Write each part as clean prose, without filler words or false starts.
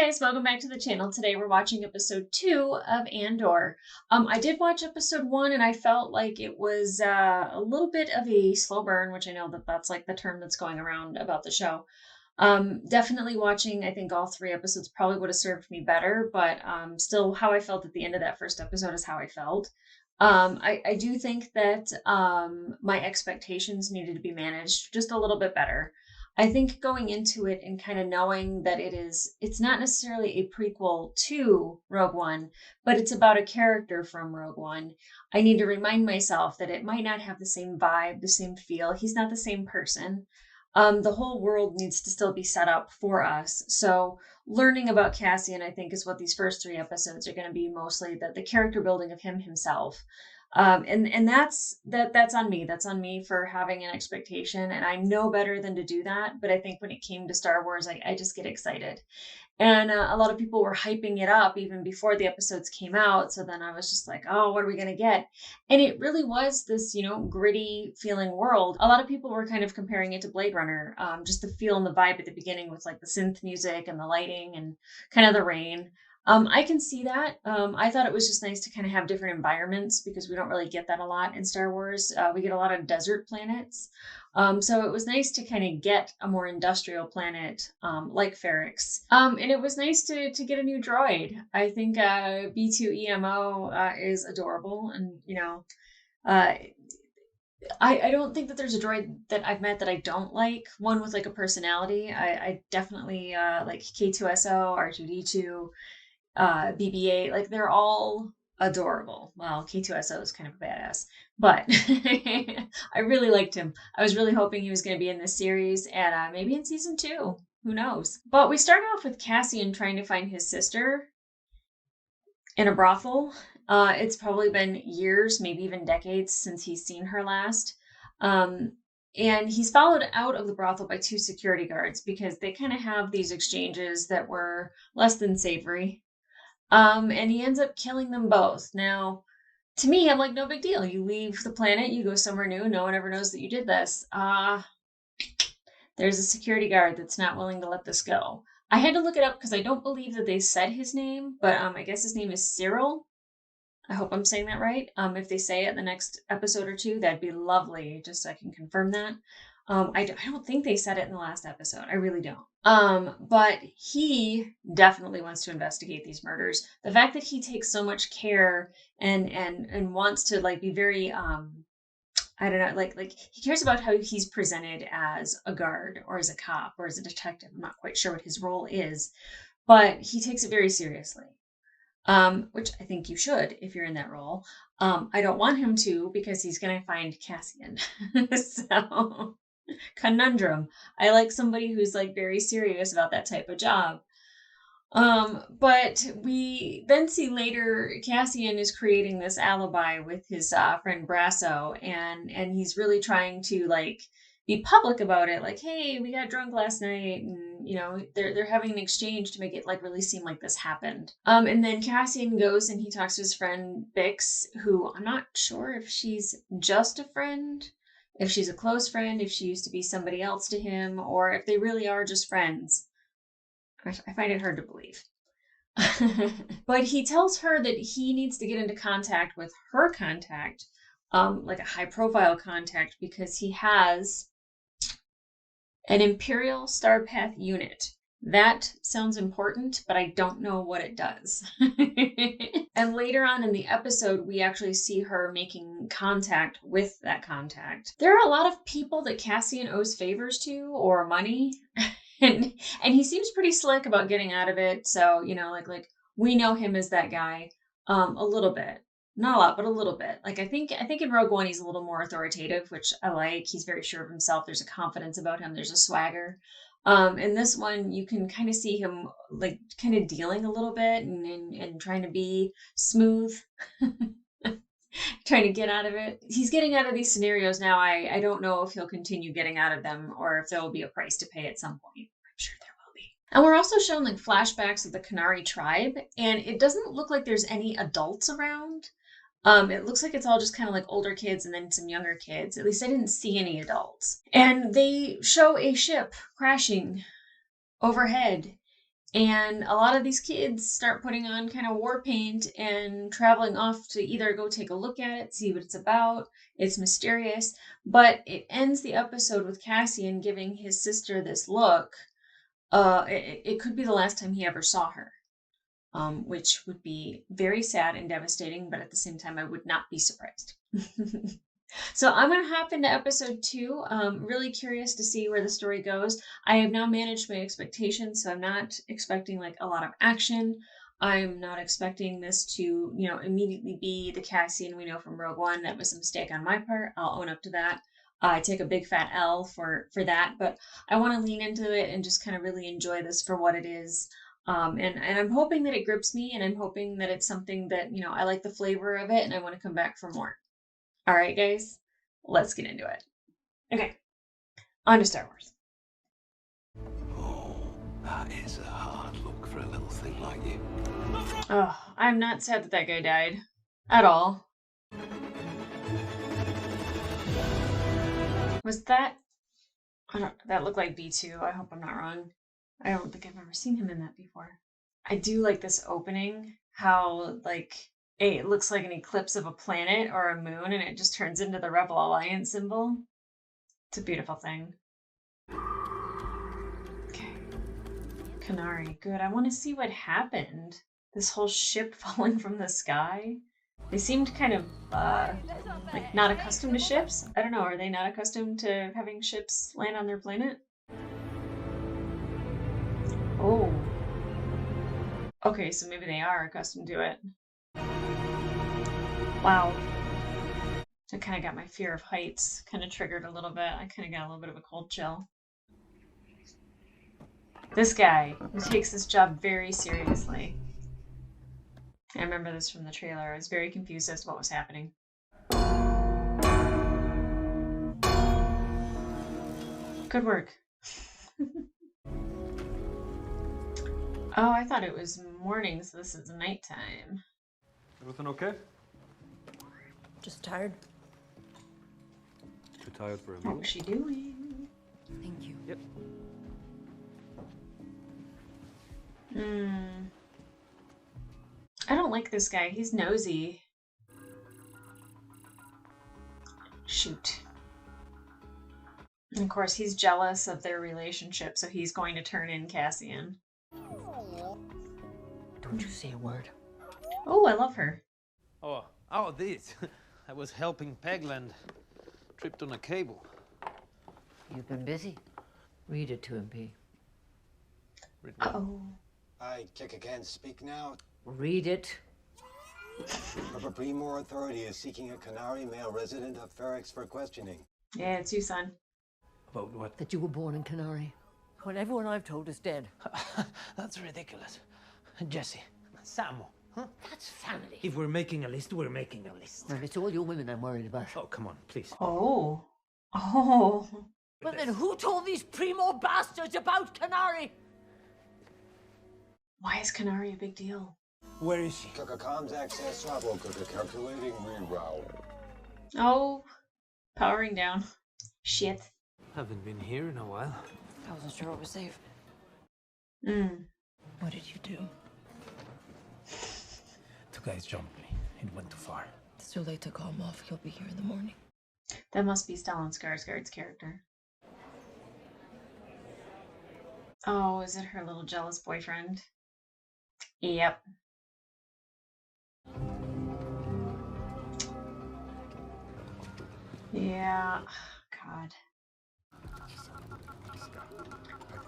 guys, welcome back to the channel. Today we're watching episode 2 of Andor. I did watch episode 1 and I felt like it was a little bit of a slow burn, which I know that that's like the term that's going around about the show. Definitely watching, I think all 3 episodes probably would have served me better, but still how I felt at the end of that first episode is how I felt. I do think that my expectations needed to be managed just a little bit better. I think going into it and kind of knowing that it's not necessarily a prequel to Rogue One, but it's about a character from Rogue One. I need to remind myself that it might not have the same vibe, the same feel. He's not the same person. The whole world needs to still be set up for us. So learning about Cassian, I think, is what these first 3 episodes are going to be mostly the character building of him himself. And that's on me. That's on me for having an expectation, and I know better than to do that. But I think when it came to Star Wars, I just get excited, and a lot of people were hyping it up even before the episodes came out. So then I was just like, oh, what are we gonna get? And it really was this, gritty feeling world. A lot of people were kind of comparing it to Blade Runner, just the feel and the vibe at the beginning with like the synth music and the lighting and kind of the rain. I can see that. I thought it was just nice to kind of have different environments because we don't really get that a lot in Star Wars. We get a lot of desert planets. So it was nice to kind of get a more industrial planet like Ferrix. And it was nice to get a new droid. I think B2EMO is adorable. And, I don't think that there's a droid that I've met that I don't like. One with like a personality. I definitely like K2SO, R2D2. BB-8, like they're all adorable. Well, K2SO is kind of a badass, but I really liked him. I was really hoping he was going to be in this series and maybe in season 2. Who knows? But we start off with Cassian trying to find his sister in a brothel. It's probably been years, maybe even decades since he's seen her last. And he's followed out of the brothel by 2 security guards because they kind of have these exchanges that were less than savory. And he ends up killing them both. Now, to me, I'm like, no big deal. You leave the planet, you go somewhere new, no one ever knows that you did this. There's a security guard that's not willing to let this go. I had to look it up because I don't believe that they said his name, but I guess his name is Syril. I hope I'm saying that right. If they say it in the next episode or 2, that'd be lovely, just so I can confirm that. I don't think they said it in the last episode. I really don't. But he definitely wants to investigate these murders. The fact that he takes so much care and wants to like be very I don't know, like he cares about how he's presented as a guard or as a cop or as a detective. I'm not quite sure what his role is, but he takes it very seriously. Which I think you should if you're in that role. I don't want him to because he's going to find Cassian. So conundrum. I like somebody who's like very serious about that type of job. But we then see later Cassian is creating this alibi with his friend Brasso, and he's really trying to like be public about it, like, hey, we got drunk last night, and they're having an exchange to make it like really seem like this happened. And then Cassian goes and he talks to his friend Bix, who I'm not sure if she's just a friend, if she's a close friend, if she used to be somebody else to him, or if they really are just friends. I find it hard to believe. But he tells her that he needs to get into contact with her contact, like a high profile contact, because he has an Imperial Starpath unit. That sounds important, but I don't know what it does. And later on in the episode, we actually see her making contact with that contact. There are a lot of people that Cassian owes favors to or money. And he seems pretty slick about getting out of it. So, like we know him as that guy a little bit. Not a lot, but a little bit. Like I think in Rogue One he's a little more authoritative, which I like. He's very sure of himself. There's a confidence about him. There's a swagger. In this one, you can kind of see him like kind of dealing a little bit and trying to be smooth, trying to get out of it. He's getting out of these scenarios now. I don't know if he'll continue getting out of them or if there will be a price to pay at some point. I'm sure there will be. And we're also shown like flashbacks of the Kenari tribe, and it doesn't look like there's any adults around. It looks like it's all just kind of like older kids and then some younger kids. At least I didn't see any adults. And they show a ship crashing overhead. And a lot of these kids start putting on kind of war paint and traveling off to either go take a look at it, see what it's about. It's mysterious, but it ends the episode with Cassian giving his sister this look. It could be the last time he ever saw her, which would be very sad and devastating, but at the same time, I would not be surprised. So I'm going to hop into episode 2. Really curious to see where the story goes. I have now managed my expectations, so I'm not expecting like a lot of action. I'm not expecting this to, immediately be the Cassian we know from Rogue One. That was a mistake on my part. I'll own up to that. I take a big fat L for that, but I want to lean into it and just kind of really enjoy this for what it is. And I'm hoping that it grips me, and I'm hoping that it's something that, I like the flavor of it and I want to come back for more. All right, guys, let's get into it. Okay, on to Star Wars. Oh, that is a hard look for a little thing like you. Oh, I'm not sad that guy died. At all. Was that... that looked like B2. I hope I'm not wrong. I don't think I've ever seen him in that before. I do like this opening. How, it looks like an eclipse of a planet or a moon, and it just turns into the Rebel Alliance symbol. It's a beautiful thing. Okay. Kenari, good. I want to see what happened. This whole ship falling from the sky. They seemed kind of, not accustomed to ships. I don't know, are they not accustomed to having ships land on their planet? Oh. Okay, so maybe they are accustomed to it. Wow. I kind of got my fear of heights kind of triggered a little bit. I kind of got a little bit of a cold chill. This guy, who takes this job very seriously. I remember this from the trailer. I was very confused as to what was happening. Good work. Oh, I thought it was morning, so this is nighttime. Everything okay? Just tired. Too tired for a What meal? was she doing? Thank you. Yep. I don't like this guy. He's nosy. Shoot. And of course, he's jealous of their relationship, so he's going to turn in Cassian. Don't you say a word. Oh, I love her. Oh, this. I was helping Pegland. Tripped on a cable. You've been busy. Read it to him, P. Uh-oh. Kika can't speak now. Read it. Papa Primor Authority is seeking a Kenari male resident of Ferrix for questioning. Yeah, it's you, son. About what? That you were born in Kenari. When everyone I've told is dead. That's ridiculous. Jesse, Samo, huh? That's family. If we're making a list, we're making a list. Well, it's all your women I'm worried about. Oh, come on, please. Oh. Oh. Well, then who told these Primo bastards about Kenari? Why is Kenari a big deal? Where is she? Kika comms access trouble. Kika calculating reroute. Oh. Powering down. Shit. Haven't been here in a while. I wasn't sure it was safe. What did you do? Two guys jumped me. It went too far. It's too late to call him off. He'll be here in the morning. That must be Stellan Skarsgård's character. Oh, is it her little jealous boyfriend? Yep. Yeah. God.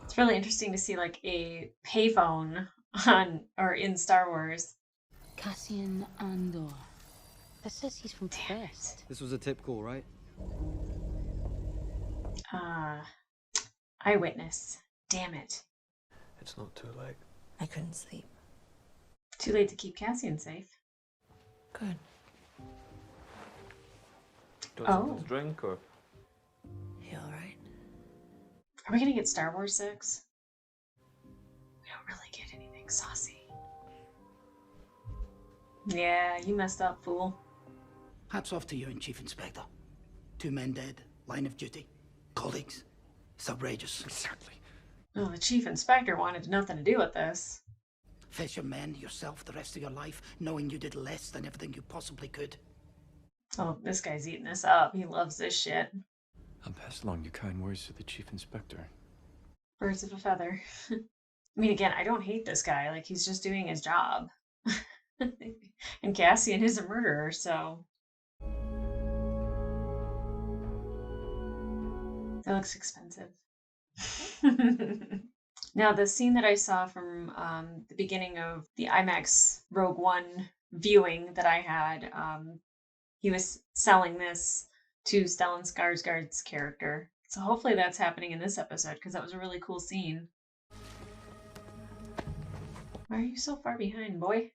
It's really interesting to see like a payphone on or in Star Wars. Cassian Andor. That says he's from First. This was a tip call, right? Eyewitness. Damn it. It's not too late. I couldn't sleep. Too late to keep Cassian safe. Good. Do you want something to drink or? You alright? Are we gonna get Star Wars 6? We don't really get anything saucy. Yeah, you messed up, fool. Hats off to you and Chief Inspector. 2 men dead, line of duty, colleagues. It's outrageous. Exactly. Oh, the chief inspector wanted nothing to do with this. Face your men yourself the rest of your life, knowing you did less than everything you possibly could. Oh, this guy's eating this up. He loves this shit. I'll pass along your kind words to the chief inspector. Birds of a feather. I mean, again, I don't hate this guy. Like, he's just doing his job. And Cassian is a murderer, so... That looks expensive. Now, the scene that I saw from the beginning of the IMAX Rogue One viewing that I had, he was selling this to Stellan Skarsgård's character. So hopefully that's happening in this episode, because that was a really cool scene. Why are you so far behind, boy?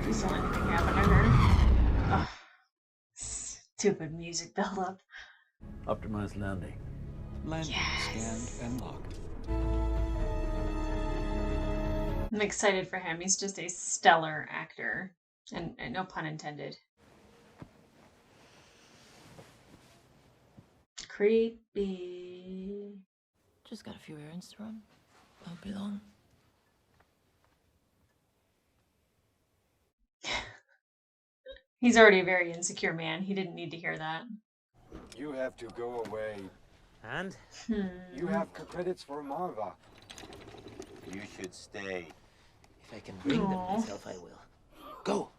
Please don't let anything happen to her. Ugh. Stupid music build-up. Optimized landing. Landing Yes. scanned and locked. I'm excited for him. He's just a stellar actor. And no pun intended. Creepy. Just got a few errands to run. Won't be long. He's already a very insecure man. He didn't need to hear that. You have to go away. And? You have credits for Marva. You should stay. If I can bring them myself, I will. Go!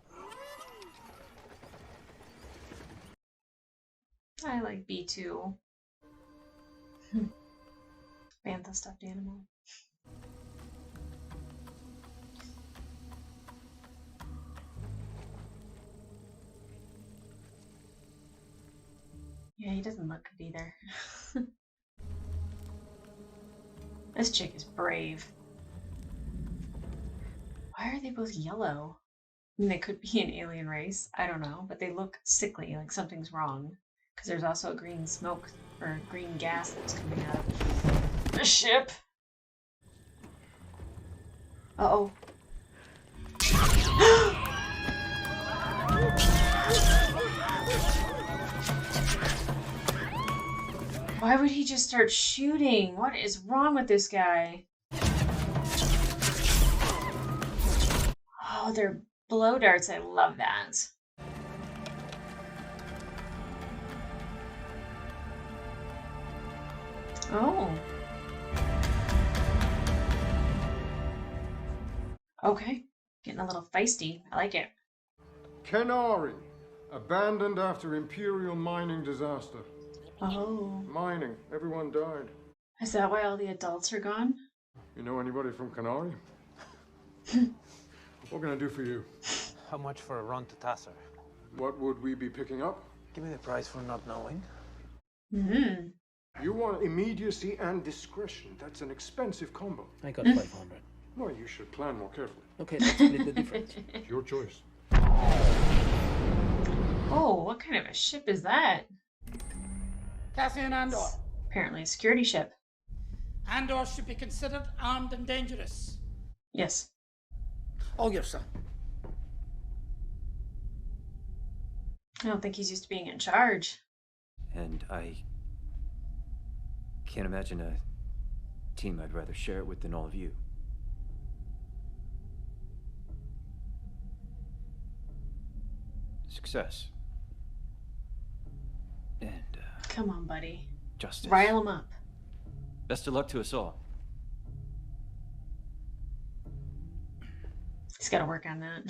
I like B2. Bantha stuffed animal. Yeah, he doesn't look good either. This chick is brave. Why are they both yellow? I mean, they could be an alien race. I don't know, but they look sickly, like something's wrong. Because there's also a green smoke, or green gas that's coming out of the ship. Uh-oh. Why would he just start shooting? What is wrong with this guy? Oh, they're blow darts. I love that. Oh. Okay. Getting a little feisty. I like it. Kenari, abandoned after Imperial mining disaster. Oh. Mining, everyone died. Is that why all the adults are gone? You know anybody from Kenari? What can I do for you? How much for a run to Tasser? What would we be picking up? Give me the price for not knowing. Mm-hmm. You want immediacy and discretion. That's an expensive combo. I got 500. Well, you should plan more carefully. Okay, let's split the difference. It's your choice. Oh, what kind of a ship is that? Cassian Andor. Apparently a security ship. Andor should be considered armed and dangerous. Yes. All your son. I don't think he's used to being in charge. And I can't imagine a team I'd rather share it with than all of you. Success. And, Come on, buddy. justice. Rile him up. Best of luck to us all. He's got to work on that.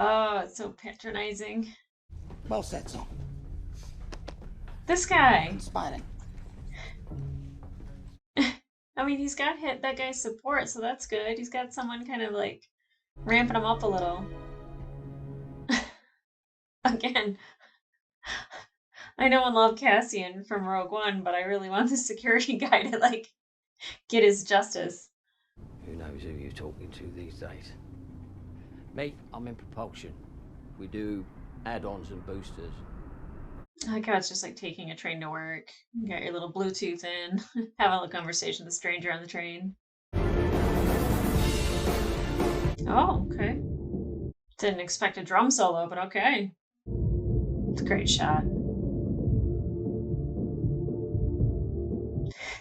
Oh, it's so patronizing. Well said, son. This guy. Inspiring. I mean, he's got that guy's support, so that's good. He's got someone kind of like ramping him up a little. Again, I know and love Cassian from Rogue One, but I really want the security guy to like get his justice. Who knows who you're talking to these days? Me, I'm in propulsion. We do add-ons and boosters. I like how it's just like taking a train to work. You got your little Bluetooth in, have a little conversation with a stranger on the train. Oh, okay. Didn't expect a drum solo, but okay. It's a great shot.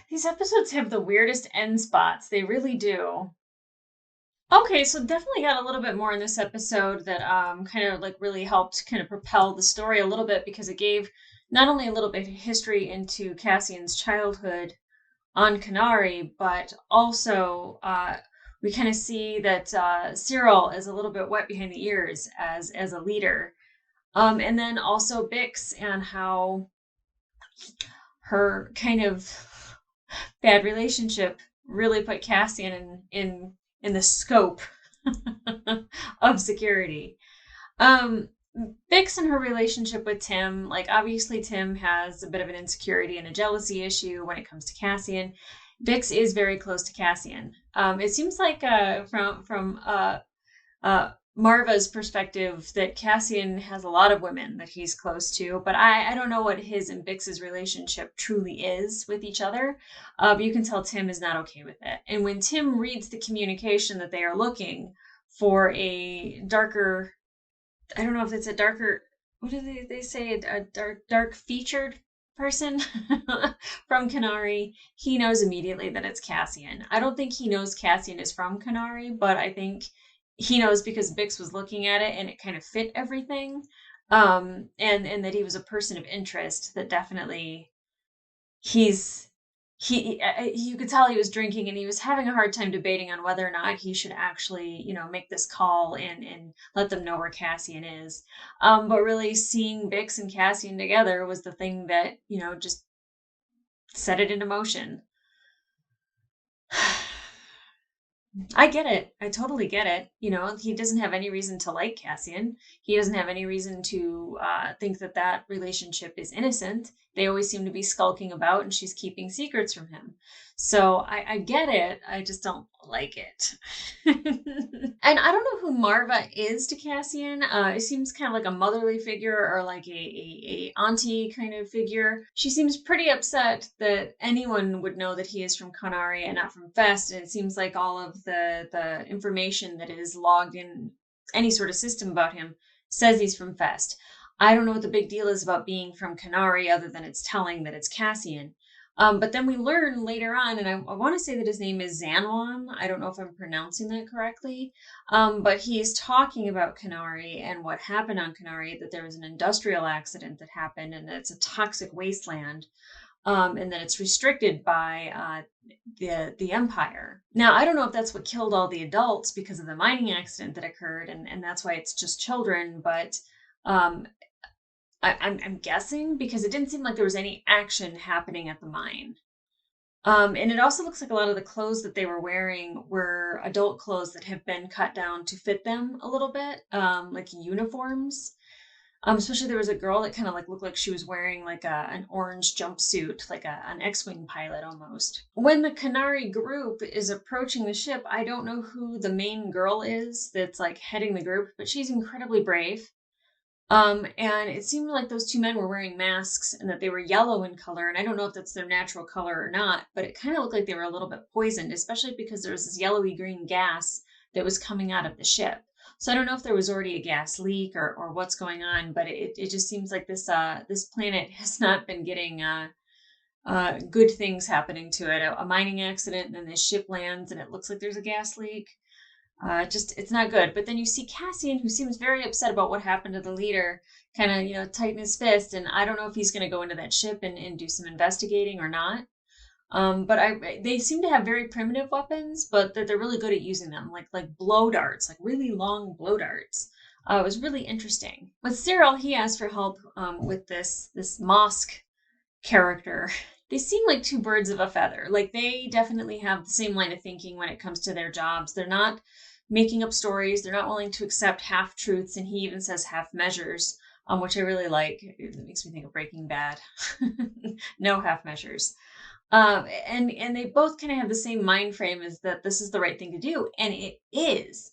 These episodes have the weirdest end spots. They really do. Okay, so definitely got a little bit more in this episode that kind of like really helped kind of propel the story a little bit, because it gave not only a little bit of history into Cassian's childhood on Canary, but also we kind of see that Syril is a little bit wet behind the ears as a leader. And then also Bix and how her kind of bad relationship really put Cassian in the scope of security. Bix and her relationship with Tim, like obviously Tim has a bit of an insecurity and a jealousy issue when it comes to Cassian. Bix is very close to Cassian. It seems like from Marva's perspective that Cassian has a lot of women that he's close to, but I don't know what his and Bix's relationship truly is with each other. But you can tell Tim is not okay with it. And when Tim reads the communication that they are looking for a darker, I don't know if it's a darker, what do they say, a dark featured person from Canary, he knows immediately that it's Cassian. I don't think he knows Cassian is from Canary, but I think he knows because Bix was looking at it and it kind of fit everything. And that he was a person of interest, that definitely you could tell he was drinking and he was having a hard time debating on whether or not he should actually, make this call and let them know where Cassian is. But really seeing Bix and Cassian together was the thing that, just set it into motion. I get it. I totally get it. He doesn't have any reason to like Cassian. He doesn't have any reason to think that relationship is innocent. They always seem to be skulking about and she's keeping secrets from him. So I get it. I just don't like it. And I don't know who Marva is to Cassian. It seems kind of like a motherly figure or like a auntie kind of figure. She seems pretty upset that anyone would know that he is from Canary and not from Fest. And it seems like all of the information that is logged in any sort of system about him says he's from Fest. I don't know what the big deal is about being from Canary other than it's telling that it's Cassian. But then we learn later on, and I want to say that his name is Zanwan. I don't know if I'm pronouncing that correctly. But he's talking about Canary and what happened on Canary, that there was an industrial accident that happened and that it's a toxic wasteland, and that it's restricted by the Empire. Now, I don't know if that's what killed all the adults because of the mining accident that occurred, and that's why it's just children, but I'm guessing, because it didn't seem like there was any action happening at the mine. And it also looks like a lot of the clothes that they were wearing were adult clothes that have been cut down to fit them a little bit, like uniforms. Especially there was a girl that kind of like looked like she was wearing like an orange jumpsuit, like an X-Wing pilot almost. When the Canary group is approaching the ship, I don't know who the main girl is that's like heading the group, but she's incredibly brave. And it seemed like those two men were wearing masks and that they were yellow in color. And I don't know if that's their natural color or not, but it kind of looked like they were a little bit poisoned, especially because there was this yellowy green gas that was coming out of the ship. So I don't know if there was already a gas leak or what's going on, but it just seems like this planet has not been getting good things happening to it. A mining accident, and then this ship lands and it looks like there's a gas leak. It's not good. But then you see Cassian, who seems very upset about what happened to the leader, kind of, tighten his fist. And I don't know if he's going to go into that ship and do some investigating or not. But they seem to have very primitive weapons, but that they're really good at using them, like blow darts, like really long blow darts. It was really interesting. With Syril, he asked for help with this mosque character. They seem like two birds of a feather. Like they definitely have the same line of thinking when it comes to their jobs. They're not making up stories. They're not willing to accept half truths. And he even says half measures, which I really like. It makes me think of Breaking Bad. No half measures. And they both kind of have the same mind frame, as that this is the right thing to do. And it is.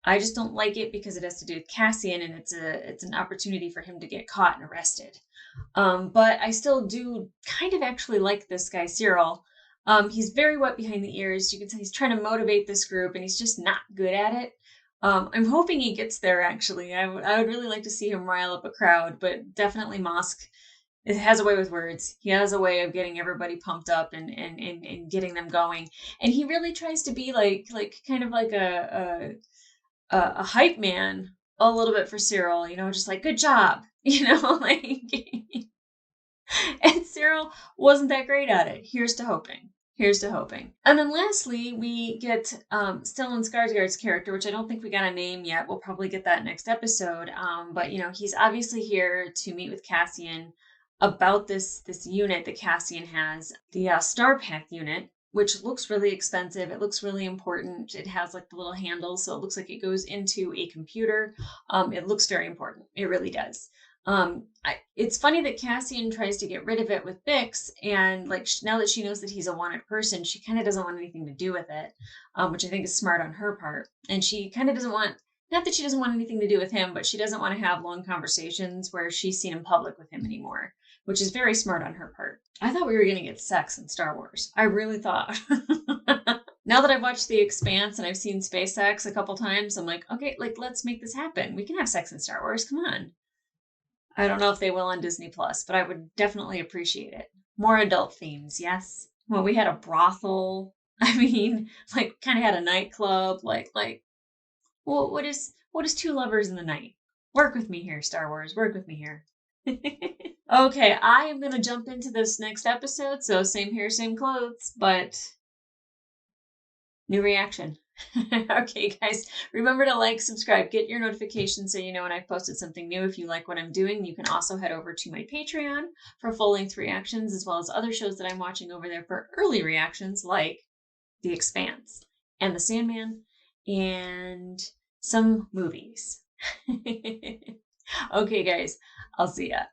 I just don't like it because it has to do with Cassian, and it's an opportunity for him to get caught and arrested. But I still do kind of actually like this guy, Syril. He's very wet behind the ears. You can tell he's trying to motivate this group and he's just not good at it. I'm hoping he gets there, actually. I would really like to see him rile up a crowd, but definitely Mosk has a way with words. He has a way of getting everybody pumped up and getting them going. And he really tries to be like kind of like a hype man a little bit for Syril, you know, just like, good job, you know, like, and Syril wasn't that great at it. Here's to hoping. Here's to hoping. And then lastly, we get Stellan Skarsgård's character, which I don't think we got a name yet. We'll probably get that next episode. But, you know, he's obviously here to meet with Cassian about this unit that Cassian has, the Star Path unit, which looks really expensive. It looks really important. It has like the little handles, so it looks like it goes into a computer. It looks very important. It really does. It's funny that Cassian tries to get rid of it with Bix, and like now that she knows that he's a wanted person, she kind of doesn't want anything to do with it, which I think is smart on her part. And she kind of doesn't want, not that she doesn't want anything to do with him, but she doesn't want to have long conversations where she's seen in public with him anymore, which is very smart on her part. I thought we were going to get sex in Star Wars. I really thought. Now that I've watched The Expanse and I've seen SpaceX a couple times, I'm like, okay, like let's make this happen. We can have sex in Star Wars. Come on. I don't know if they will on Disney Plus, but I would definitely appreciate it. More adult themes, yes. Well, we had a brothel. I mean, like kind of had a nightclub. Like, well, what is two lovers in the night? Work with me here, Star Wars. Work with me here. Okay, I am gonna jump into this next episode. So same hair, same clothes, but new reaction. Okay, guys, remember to like, subscribe, get your notifications so you know when I've posted something new. If you like what I'm doing, you can also head over to my Patreon for full-length reactions, as well as other shows that I'm watching over there for early reactions, like The Expanse and The Sandman and some movies. Okay, guys, I'll see ya.